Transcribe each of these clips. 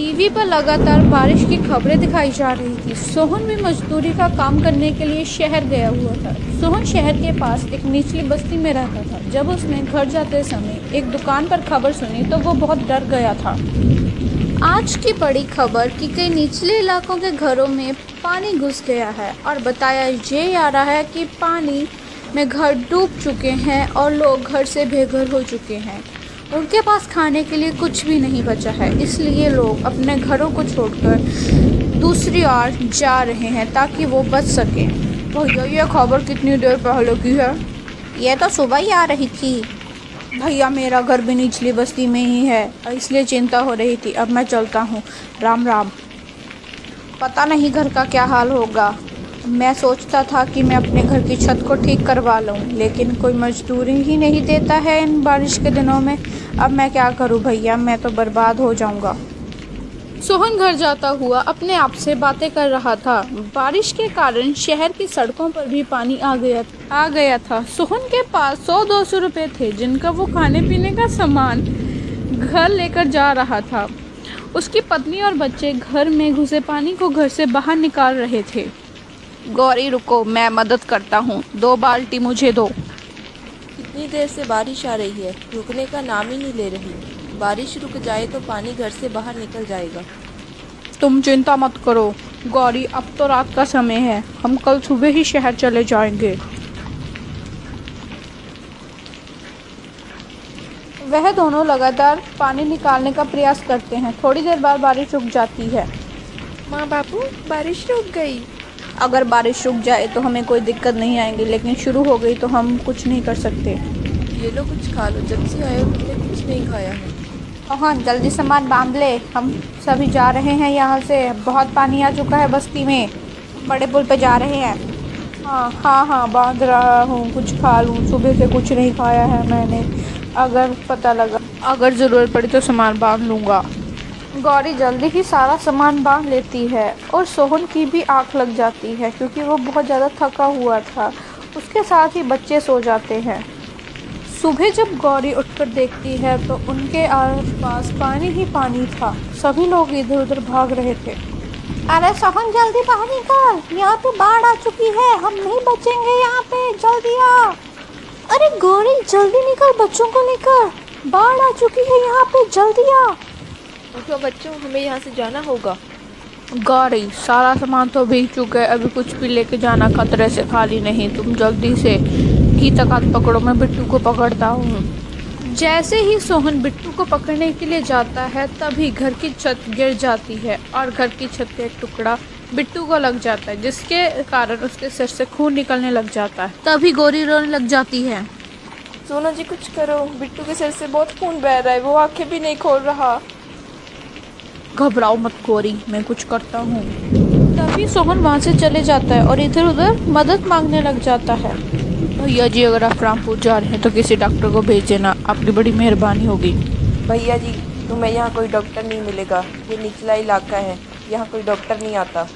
TV पर लगातार बारिश की खबरें दिखाई जा रही थी। सोहन भी मजदूरी का काम करने के लिए शहर गया हुआ था। सोहन शहर के पास एक निचली बस्ती में रहता था। जब उसने घर जाते समय एक दुकान पर खबर सुनी तो वो बहुत डर गया था। आज की बड़ी खबर कि कई निचले इलाकों के घरों में पानी घुस गया है और बताया ये जा रहा है कि पानी में घर डूब चुके हैं और लोग घर से बेघर हो चुके हैं। उनके पास खाने के लिए कुछ भी नहीं बचा है, इसलिए लोग अपने घरों को छोड़कर दूसरी ओर जा रहे हैं ताकि वो बच सकें। भैया ये खबर कितनी देर पहले की है? ये तो सुबह ही आ रही थी। भैया मेरा घर भी निचली बस्ती में ही है, इसलिए चिंता हो रही थी। अब मैं चलता हूँ। राम राम। पता नहीं घर का क्या हाल होगा। मैं सोचता था कि मैं अपने घर की छत को ठीक करवा लूं, लेकिन कोई मजदूरी ही नहीं देता है इन बारिश के दिनों में। अब मैं क्या करूं भैया, मैं तो बर्बाद हो जाऊंगा। सोहन घर जाता हुआ अपने आप से बातें कर रहा था। बारिश के कारण शहर की सड़कों पर भी पानी आ गया था। सोहन के पास 100-200 रुपए थे, जिनका वो खाने पीने का सामान घर लेकर जा रहा था। उसकी पत्नी और बच्चे घर में घुसे पानी को घर से बाहर निकाल रहे थे। गौरी रुको, मैं मदद करता हूँ, 2 बाल्टी मुझे दो। कितनी देर से बारिश आ रही है, रुकने का नाम ही नहीं ले रही। बारिश रुक जाए तो पानी घर से बाहर निकल जाएगा। तुम चिंता मत करो गौरी, अब तो रात का समय है, हम कल सुबह ही शहर चले जाएंगे। वह दोनों लगातार पानी निकालने का प्रयास करते हैं। थोड़ी देर बाद बारिश रुक जाती है। माँ बापू, बारिश रुक गई। अगर बारिश रुक जाए तो हमें कोई दिक्कत नहीं आएगी, लेकिन शुरू हो गई तो हम कुछ नहीं कर सकते। ये लो कुछ खा लो, जब से आए हो तुमने कुछ नहीं खाया है। हाँ, जल्दी सामान बांध ले, हम सभी जा रहे हैं यहाँ से। बहुत पानी आ चुका है बस्ती में, बड़े पुल पे जा रहे हैं। हाँ बांध रहा हूँ, कुछ खा लूँ, सुबह से कुछ नहीं खाया है मैंने। अगर ज़रूरत पड़ी तो सामान बांध लूँगा। गौरी जल्दी ही सारा सामान बांध लेती है और सोहन की भी आँख लग जाती है क्योंकि वो बहुत ज़्यादा थका हुआ था। उसके साथ ही बच्चे सो जाते हैं। सुबह जब गौरी उठकर देखती है तो उनके आसपास पानी ही पानी था। सभी लोग इधर उधर भाग रहे थे। अरे सोहन जल्दी बाहर निकल, यहाँ पे बाढ़ आ चुकी है, हम नहीं बचेंगे यहाँ पे, जल्दी आ। अरे गौरी जल्दी निकल, बच्चों को लेकर, बाढ़ आ चुकी है यहाँ पे, जल्दी आ। उठो बच्चों, हमें यहाँ से जाना होगा। गौरी सारा सामान तो भीग चुका है, अभी कुछ भी लेके जाना खतरे से खाली नहीं। तुम जल्दी से की तकात पकड़ो, मैं बिट्टू को पकड़ता हूँ। जैसे ही सोहन बिट्टू को पकड़ने के लिए जाता है तभी घर की छत गिर जाती है और घर की छत का एक टुकड़ा बिट्टू को लग जाता है, जिसके कारण उसके सिर से खून निकलने लग जाता है। तभी गौरी रोने लग जाती है। सोना जी कुछ करो, बिट्टू के सिर से बहुत खून बह रहा है, वो आंखें भी नहीं खोल रहा। घबराओ मत गौरी, मैं कुछ करता हूँ। तभी सोहन वहाँ से चले जाता है और इधर उधर मदद मांगने लग जाता है। भैया जी अगर आप रामपुर जा रहे हैं तो किसी डॉक्टर को भेज देना, आपकी बड़ी मेहरबानी होगी। भैया जी तुम्हें यहाँ कोई डॉक्टर नहीं मिलेगा, ये निचला इलाका है, यहाँ कोई डॉक्टर नहीं आता।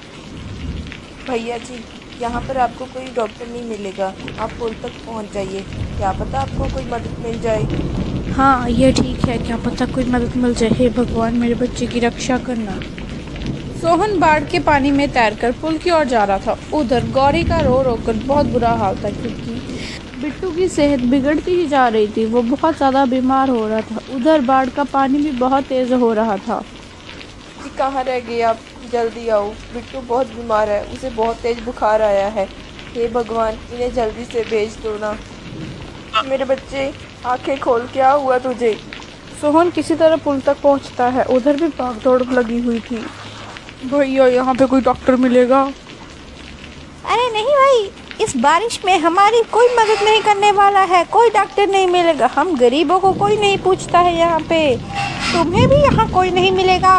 भैया जी यहाँ पर आपको कोई डॉक्टर नहीं मिलेगा, आप पुल तक पहुँच जाइए, क्या पता आपको कोई मदद मिल जाए। हाँ ये ठीक है, क्या पता कोई मदद मिल जाए। हे भगवान मेरे बच्चे की रक्षा करना। सोहन बाढ़ के पानी में तैरकर पुल की ओर जा रहा था। उधर गौरी का रो रो कर बहुत बुरा हाल था क्योंकि बिट्टू की सेहत बिगड़ती ही जा रही थी, वो बहुत ज़्यादा बीमार हो रहा था। उधर बाढ़ का पानी भी बहुत तेज़ हो रहा था। जी कहाँ रह गए आप, जल्दी आओ, बिट्टू बहुत बीमार है, उसे बहुत तेज़ बुखार आया है। हे भगवान इन्हें जल्दी से भेज दो ना। मेरे बच्चे आंखें खोल, क्या हुआ तुझे? सोहन किसी तरह पुल तक पहुंचता है। उधर भी भाग दौड़ लगी हुई थी। भैया यहाँ पे कोई डॉक्टर मिलेगा? अरे नहीं भाई, इस बारिश में हमारी कोई मदद नहीं करने वाला है, कोई डॉक्टर नहीं मिलेगा। हम गरीबों को कोई नहीं पूछता है यहाँ पे। तुम्हें भी यहाँ कोई नहीं मिलेगा,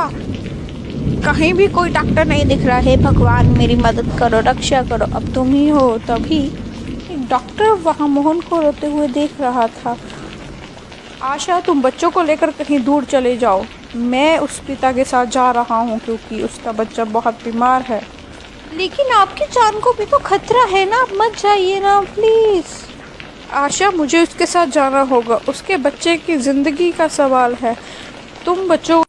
कहीं भी कोई डॉक्टर नहीं दिख रहा है। भगवान मेरी मदद करो, रक्षा करो, अब तुम ही हो। तभी एक डॉक्टर वहाँ मोहन को रोते हुए देख रहा था। आशा तुम बच्चों को लेकर कहीं दूर चले जाओ, मैं उस पिता के साथ जा रहा हूँ क्योंकि उसका बच्चा बहुत बीमार है। लेकिन आपकी जान को भी तो खतरा है ना, आप मत जाइए ना प्लीज़। आशा मुझे उसके साथ जाना होगा, उसके बच्चे की ज़िंदगी का सवाल है। तुम बच्चों